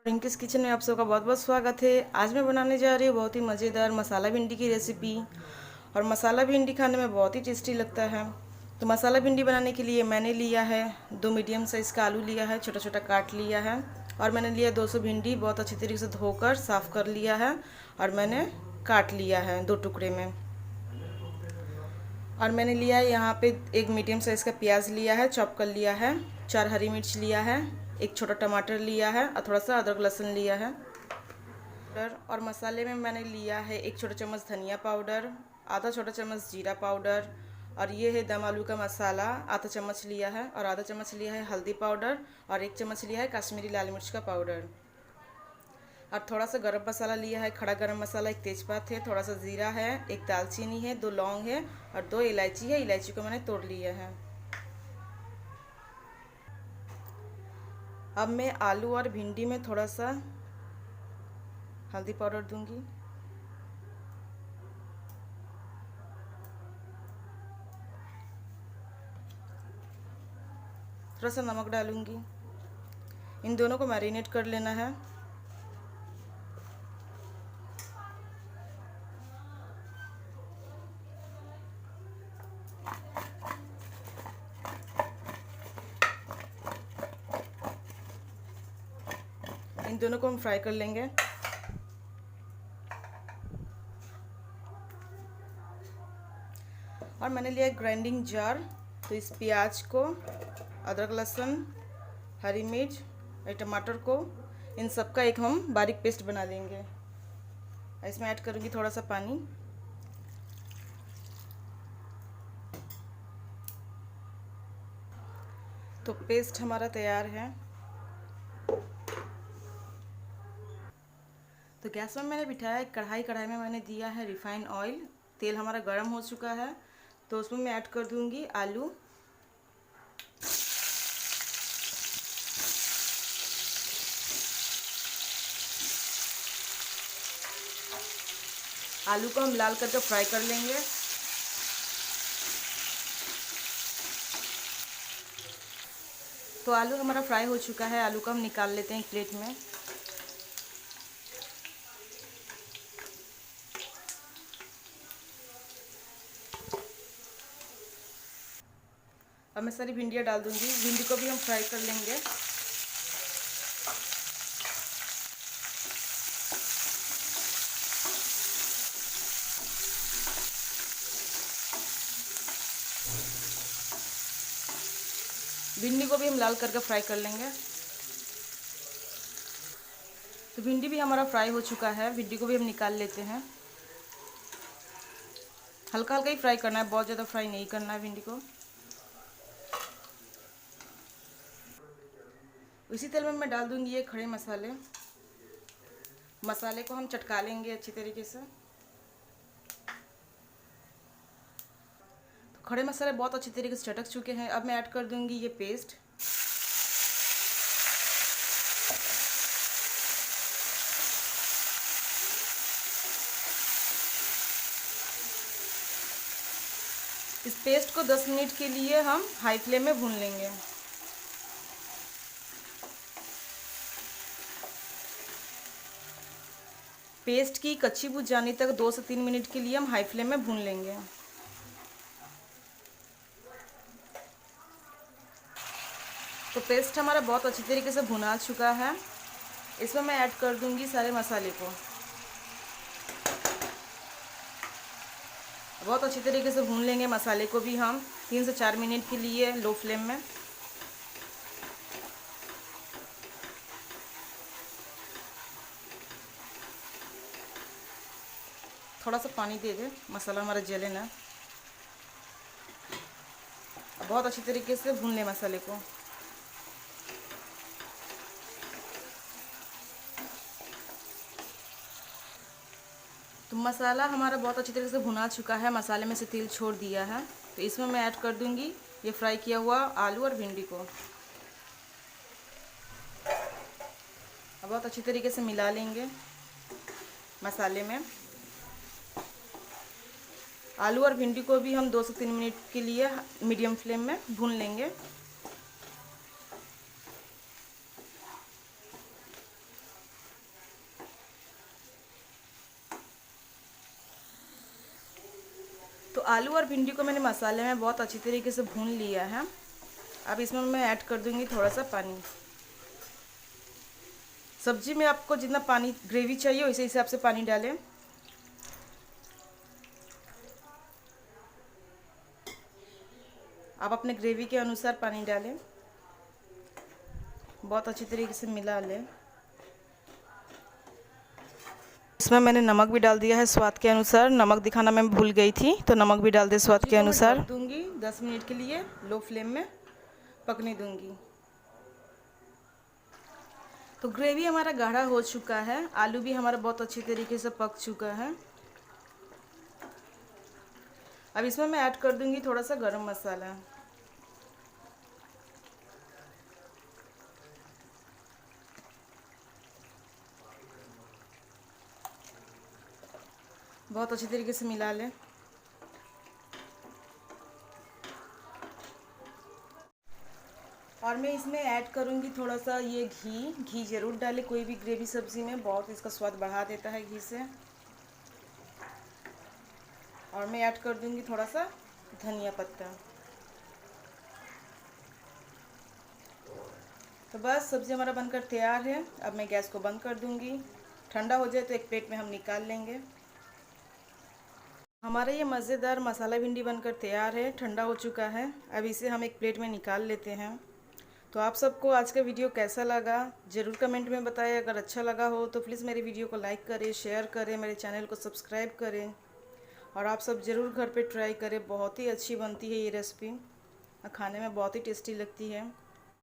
रिंकीज़ kitchen में आप सबका बहुत बहुत स्वागत है। आज मैं बनाने जा रही हूँ बहुत ही मज़ेदार मसाला भिंडी की रेसिपी। और मसाला भिंडी खाने में बहुत ही टेस्टी लगता है। तो मसाला भिंडी बनाने के लिए मैंने लिया है 2 मीडियम साइज़ का आलू लिया है, छोटा छोटा काट लिया है। और मैंने लिया 200 भिंडी, बहुत अच्छी तरीके से धोकर साफ़ कर लिया है और मैंने काट लिया है 2 टुकड़े में। और मैंने लिया है यहाँ पे एक मीडियम साइज़ का प्याज लिया है, चॉप कर लिया है। 4 हरी मिर्च लिया है, एक छोटा टमाटर लिया है और थोड़ा सा अदरक लहसुन लिया है। और मसाले में मैंने लिया है 1 छोटा चम्मच धनिया पाउडर, आधा छोटा चम्मच जीरा पाउडर, और ये है दम आलू का मसाला आधा चम्मच लिया है, और आधा चम्मच लिया है हल्दी पाउडर, और 1 चम्मच लिया है कश्मीरी लाल मिर्च का पाउडर। और थोड़ा सा गरम मसाला लिया है, खड़ा गरम मसाला, एक तेज़पात है, थोड़ा सा ज़ीरा है, एक दालचीनी है, 2 लौंग है और 2 इलायची है। इलायची को मैंने तोड़ लिया है। अब मैं आलू और भिंडी में थोड़ा सा हल्दी पाउडर दूंगी, थोड़ा सा नमक डालूंगी। इन दोनों को मैरिनेट कर लेना है। इन दोनों को हम फ्राई कर लेंगे। और मैंने लिया एक ग्राइंडिंग जार, तो इस प्याज को, अदरक लहसुन, हरी मिर्च और टमाटर को, इन सब का एक हम बारीक पेस्ट बना लेंगे। इसमें ऐड करूँगी थोड़ा सा पानी। तो पेस्ट हमारा तैयार है। तो गैस में मैंने बिठाया एक कढ़ाई। कढ़ाई में मैंने दिया है रिफाइंड ऑयल। तेल हमारा गर्म हो चुका है, तो उसमें मैं ऐड कर दूंगी आलू। आलू को हम लाल करके फ्राई कर लेंगे। तो आलू हमारा फ्राई हो चुका है। आलू को हम निकाल लेते हैं एक प्लेट में। अब मैं सारी भिंडियाँ डाल दूंगी। भिंडी को भी हम फ्राई कर लेंगे। भिंडी को भी हम लाल करके फ्राई कर लेंगे। तो भिंडी भी हमारा फ्राई हो चुका है। भिंडी को भी हम निकाल लेते हैं। हल्का हल्का ही फ्राई करना है, बहुत ज़्यादा फ्राई नहीं करना है भिंडी को। उसी तेल में मैं डाल दूंगी ये खड़े मसाले। मसाले को हम चटका लेंगे अच्छी तरीके से। तो खड़े मसाले बहुत अच्छी तरीके से चटक चुके हैं। अब मैं ऐड कर दूंगी ये पेस्ट। इस पेस्ट को 10 मिनट के लिए हम हाई फ्लेम में भून लेंगे। पेस्ट की कच्ची बुझ जाने तक 2 से 3 मिनट के लिए हम हाई फ्लेम में भून लेंगे। तो पेस्ट हमारा बहुत अच्छी तरीके से भुना चुका है। इसमें मैं ऐड कर दूंगी सारे मसाले को। बहुत अच्छी तरीके से भून लेंगे मसाले को भी हम 3 से 4 मिनट के लिए लो फ्लेम में। थोड़ा सा पानी दे दे, मसाला हमारा जले ना। बहुत अच्छी तरीके से भून ले मसाले को। तो मसाला हमारा बहुत अच्छी तरीके से भुना चुका है। मसाले में से तेल छोड़ दिया है। तो इसमें मैं ऐड कर दूंगी ये फ्राई किया हुआ आलू और भिंडी को। अब बहुत अच्छी तरीके से मिला लेंगे मसाले में। आलू और भिंडी को भी हम 2 से 3 मिनट के लिए मीडियम फ्लेम में भून लेंगे। तो आलू और भिंडी को मैंने मसाले में बहुत अच्छी तरीके से भून लिया है। अब इसमें मैं ऐड कर दूंगी थोड़ा सा पानी। सब्जी में आपको जितना पानी ग्रेवी चाहिए उसी हिसाब से पानी डालें। आप अपने ग्रेवी के अनुसार पानी डालें, बहुत अच्छी तरीके से मिला लें। इसमें मैंने नमक भी डाल दिया है स्वाद के अनुसार। नमक दिखाना मैं भूल गई थी, तो नमक भी डाल दे स्वाद के अनुसार। दूंगी 10 मिनट के लिए लो फ्लेम में पकने दूंगी। तो ग्रेवी हमारा गाढ़ा हो चुका है, आलू भी हमारा बहुत अच्छी तरीके से पक चुका है। अब इसमें मैं ऐड कर दूंगी थोड़ा सा गरम मसाला। बहुत अच्छी तरीके से मिला लें। और मैं इसमें ऐड करूँगी थोड़ा सा ये घी ज़रूर डालें कोई भी ग्रेवी सब्ज़ी में, बहुत इसका स्वाद बढ़ा देता है घी से। और मैं ऐड कर दूँगी थोड़ा सा धनिया पत्ता। तो बस सब्ज़ी हमारा बनकर तैयार है। अब मैं गैस को बंद कर दूँगी। ठंडा हो जाए तो एक प्लेट में हम निकाल लेंगे। हमारा ये मज़ेदार मसाला भिंडी बनकर तैयार है, ठंडा हो चुका है। अब इसे हम एक प्लेट में निकाल लेते हैं। तो आप सबको आज का वीडियो कैसा लगा ज़रूर कमेंट में बताएं। अगर अच्छा लगा हो तो प्लीज़ मेरी वीडियो को लाइक करें, शेयर करें, मेरे चैनल को सब्सक्राइब करें। और आप सब ज़रूर घर पे ट्राई करें, बहुत ही अच्छी बनती है ये रेसिपी, खाने में बहुत ही टेस्टी लगती है।